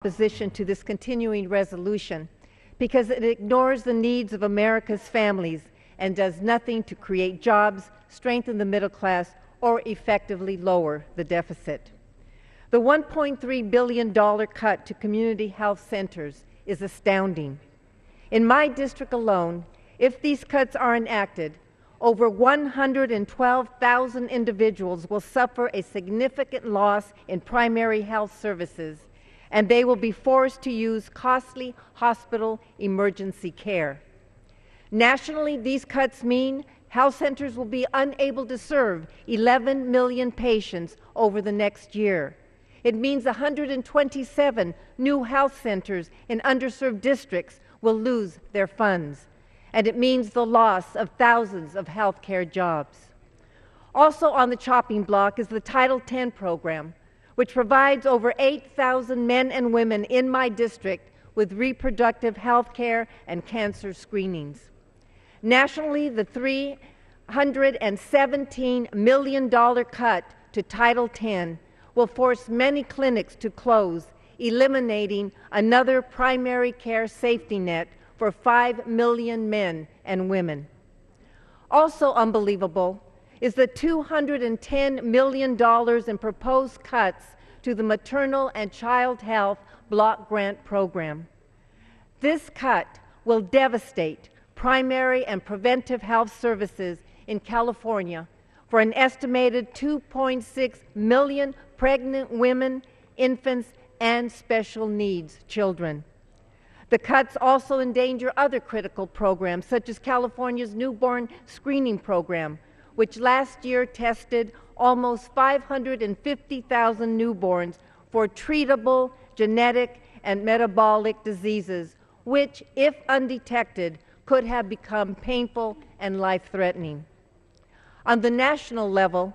opposition to this continuing resolution because it ignores the needs of America's families and does nothing to create jobs, strengthen the middle class, or effectively lower the deficit. The $1.3 billion cut to community health centers is astounding. In my district alone, if these cuts are enacted, over 112,000 individuals will suffer a significant loss in primary health services, and they will be forced to use costly hospital emergency care. Nationally, these cuts mean health centers will be unable to serve 11 million patients over the next year. It means 127 new health centers in underserved districts will lose their funds. And it means the loss of thousands of health care jobs. Also on the chopping block is the Title X program, which provides over 8,000 men and women in my district with reproductive health care and cancer screenings. Nationally, the $317 million cut to Title X will force many clinics to close, eliminating another primary care safety net for 5 million men and women. Also unbelievable is the $210 million in proposed cuts to the Maternal and Child Health Block Grant Program. This cut will devastate primary and preventive health services in California for an estimated 2.6 million pregnant women, infants, and special needs children. The cuts also endanger other critical programs, such as California's newborn screening program, which last year tested almost 550,000 newborns for treatable genetic and metabolic diseases, which, if undetected, could have become painful and life-threatening. On the national level,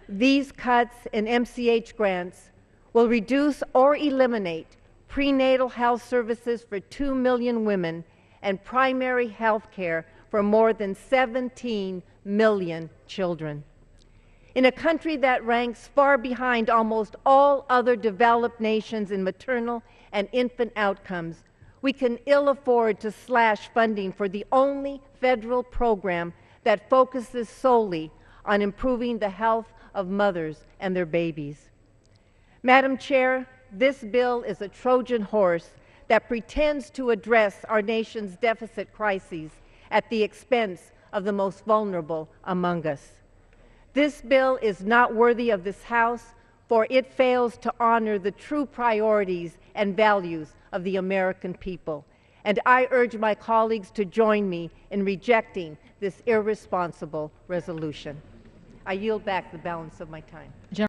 these cuts in MCH grants will reduce or eliminate prenatal health services for 2 million women and primary health care for more than 17 million children. In a country that ranks far behind almost all other developed nations in maternal and infant outcomes, we can ill afford to slash funding for the only federal program that focuses solely on improving the health of mothers and their babies. Madam Chair, this bill is a Trojan horse that pretends to address our nation's deficit crises at the expense of the most vulnerable among us. This bill is not worthy of this House, for it fails to honor the true priorities and values of the American people. And I urge my colleagues to join me in rejecting this irresponsible resolution. I yield back the balance of my time.